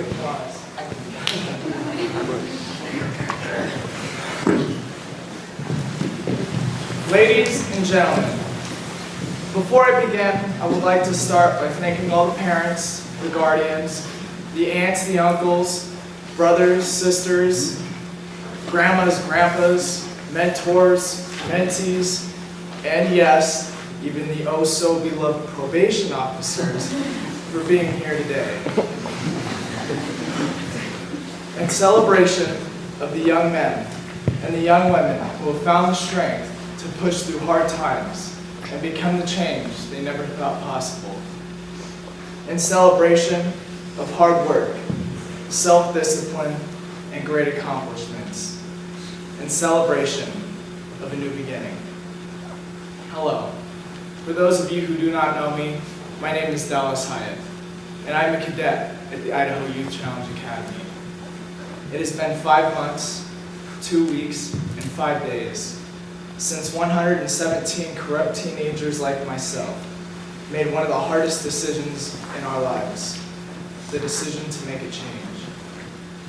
the applause. Ladies and gentlemen, before I begin, I would like to start by thanking all the parents, the guardians, the aunts, the uncles, brothers, sisters, grandmas, grandpas, mentors, mentees, and yes, even the oh-so-beloved probation officers for being here today. In celebration of the young men and the young women who have found the strength to push through hard times and become the change they never thought possible. In celebration of hard work, self-discipline, and great accomplishments. In celebration of a new beginning. Hello. For those of you who do not know me, my name is Hyatt, and I'm a cadet at the Idaho Youth Challenge Academy. It has been 5 months, 2 weeks, and 5 days since 117 corrupt teenagers like myself made one of the hardest decisions in our lives, the decision to make a change.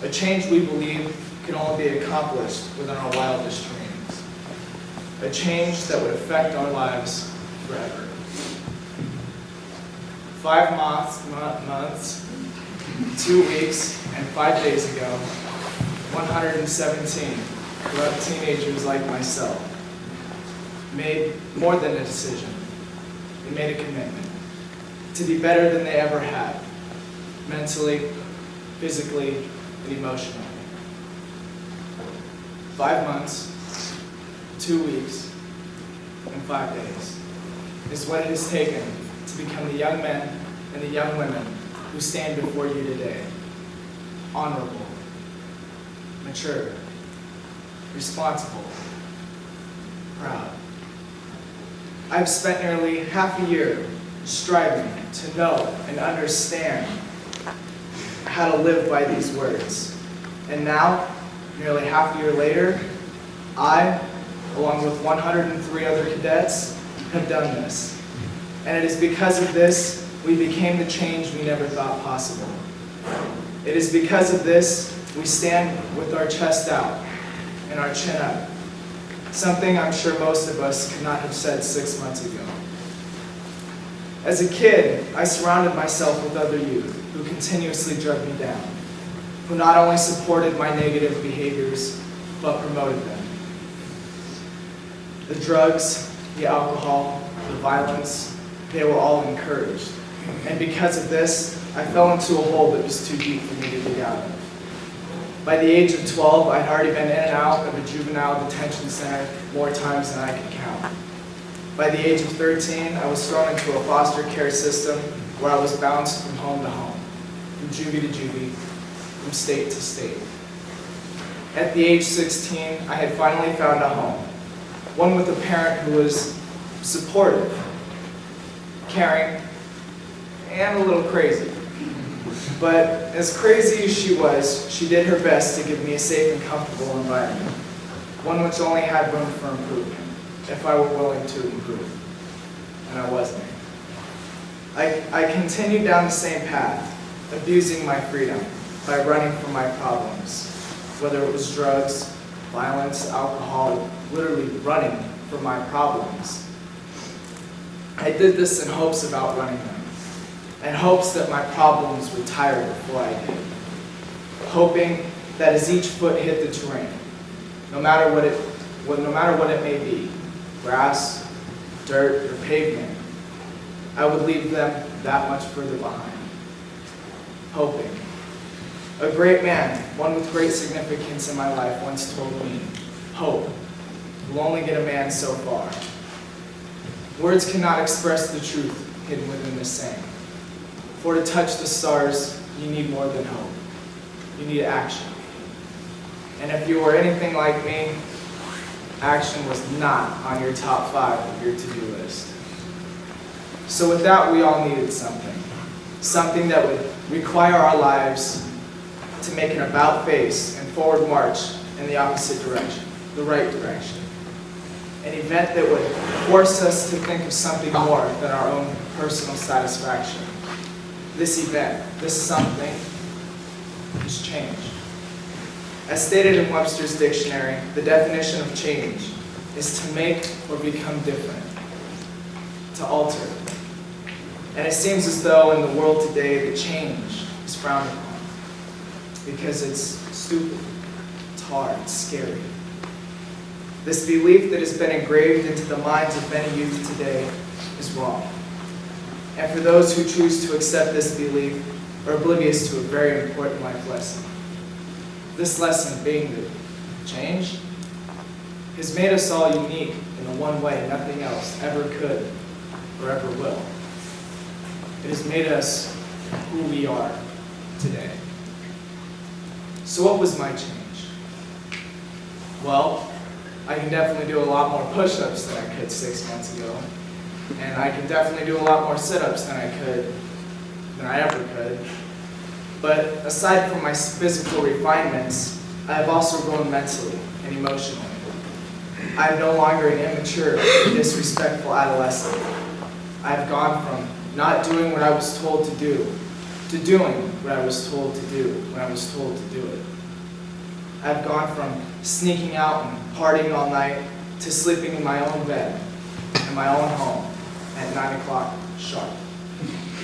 A change we believe can only be accomplished within our wildest dreams. A change that would affect our lives forever. 5 months, 2 weeks, and 5 days ago, 117 corrupt teenagers like myself made more than a decision. They made a commitment to be better than they ever had, mentally, physically, and emotionally. 5 months, 2 weeks, and 5 days is what it has taken to become the young men and the young women who stand before you today. Honorable, mature, responsible, proud. I've spent nearly half a year striving to know and understand how to live by these words. And now, nearly half a year later, I, along with 103 other cadets, have done this. And it is because of this we became the change we never thought possible. It is because of this we stand with our chest out and our chin up. Something I'm sure most of us could not have said 6 months ago. As a kid, I surrounded myself with other youth who continuously drug me down, who not only supported my negative behaviors, but promoted them. The drugs, the alcohol, the violence, they were all encouraged. And because of this, I fell into a hole that was too deep for me to dig out of. By the age of 12, I'd already been in and out of a juvenile detention center more times than I could count. By the age of 13, I was thrown into a foster care system where I was bounced from home to home, from juvie to juvie, from state to state. At the age 16, I had finally found a home, one with a parent who was supportive, caring, and a little crazy. But as crazy as she was, she did her best to give me a safe and comfortable environment, one which only had room for improvement, if I were willing to improve. And I wasn't. I continued down the same path, abusing my freedom by running from my problems, whether it was drugs, violence, alcohol, literally running from my problems. I did this in hopes of outrunning them, and hopes that my problems would tire before I did. Hoping that as each foot hit the terrain, no matter what it may be, grass, dirt, or pavement, I would leave them that much further behind. Hoping. A great man, one with great significance in my life, once told me, hope will only get a man so far. Words cannot express the truth hidden within this saying. For to touch the stars, you need more than hope. You need action. And if you were anything like me, action was not on your top 5 of your to-do list. So with that, we all needed something. Something that would require our lives to make an about-face and forward march in the opposite direction, the right direction. An event that would force us to think of something more than our own personal satisfaction. This event, this something, is change. As stated in Webster's dictionary, the definition of change is to make or become different, to alter. And it seems as though in the world today, the change is frowned upon because it's stupid, it's hard, it's scary. This belief that has been engraved into the minds of many youth today is wrong. And for those who choose to accept this belief are oblivious to a very important life lesson. This lesson being that change has made us all unique in the one way nothing else ever could or ever will. It has made us who we are today. So what was my change? Well, I can definitely do a lot more push-ups than I could 6 months ago. And I can definitely do a lot more sit-ups than I ever could. But aside from my physical refinements, I have also grown mentally and emotionally. I am no longer an immature, disrespectful adolescent. I have gone from not doing what I was told to do doing what I was told to do when I was told to do it. I've gone from sneaking out and partying all night to sleeping in my own bed, in my own home, at 9 o'clock sharp.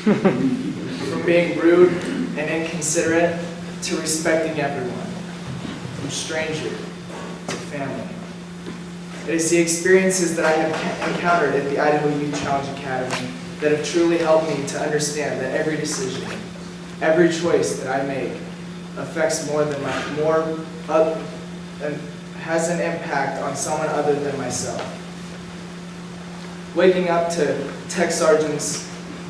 From being rude and inconsiderate to respecting everyone, from stranger to family. It is the experiences that I have encountered at the Idaho Youth Challenge Academy that have truly helped me to understand that every decision, every choice that I make affects and has an impact on someone other than myself. Waking up to tech sergeants'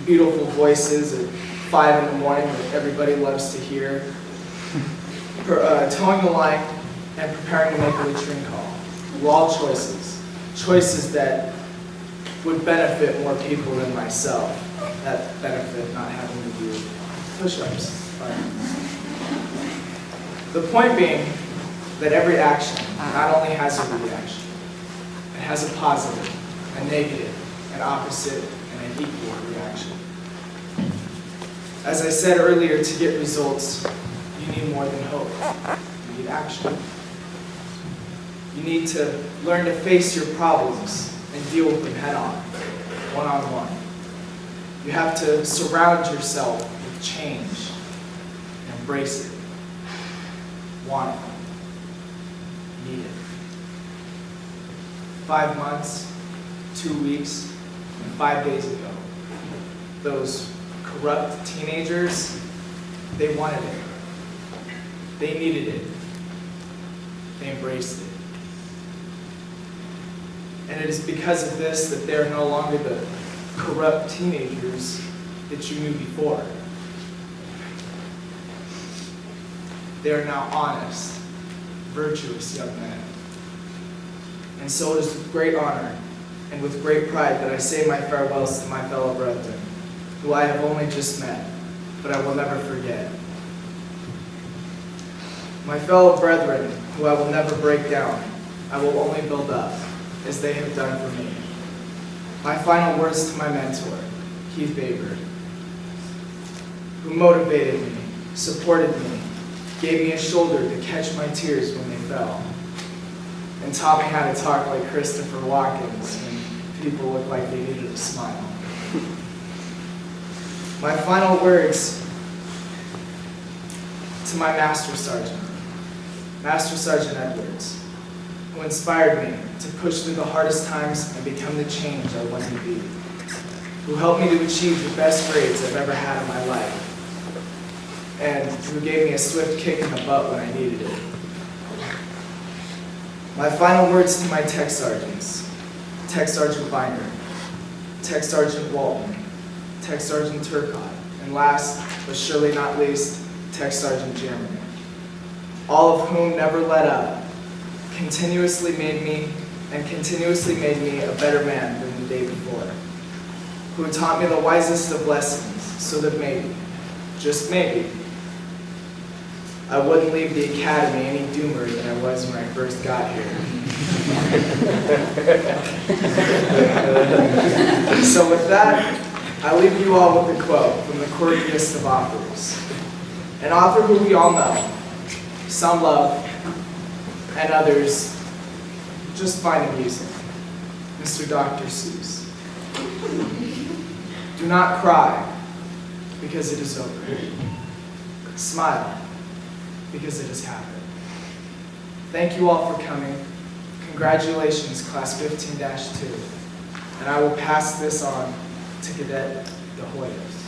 beautiful voices at 5 in the morning that everybody loves to hear, towing the line and preparing to make a latrine call were all choices that would benefit more people than myself, that benefit not having to do push-ups. The point being that every action not only has a reaction, it has a positive, a negative, an opposite, and an equal reaction. As I said earlier, to get results, you need more than hope. You need action. You need to learn to face your problems and deal with them head-on, one-on-one. You have to surround yourself with change and embrace it. Want it. Need it. 5 months, 2 weeks, and 5 days ago, those corrupt teenagers, they wanted it. They needed it. They embraced it. And it is because of this that they're no longer the corrupt teenagers that you knew before. They are now honest, virtuous young men. And so it is with great honor and with great pride that I say my farewells to my fellow brethren, who I have only just met, but I will never forget. My fellow brethren, who I will never break down, I will only build up, as they have done for me. My final words to my mentor, Keith Baber, who motivated me, supported me, gave me a shoulder to catch my tears when they fell, and taught me how to talk like Christopher Watkins when people look like they needed a smile. My final words to my Master Sergeant Edwards, who inspired me to push through the hardest times and become the change I wanted to be, who helped me to achieve the best grades I've ever had in my life, and who gave me a swift kick in the butt when I needed it. My final words to my tech sergeants, Tech Sergeant Binder, Tech Sergeant Walton, Tech Sergeant Turcott, and last but surely not least, Tech Sergeant Jeremy, all of whom never let up, continuously made me a better man than the day before, who taught me the wisest of lessons so that maybe, just maybe, I wouldn't leave the academy any doomer than I was when I first got here. So with that, I leave you all with a quote from the quirkiest of authors. an author who we all know, some love, and others just find amusing, Mr. Dr. Seuss. Do not cry, because it is over. Smile, because it has happened. Thank you all for coming. Congratulations, Class 15-2. And I will pass this on to Cadet the Hoyas.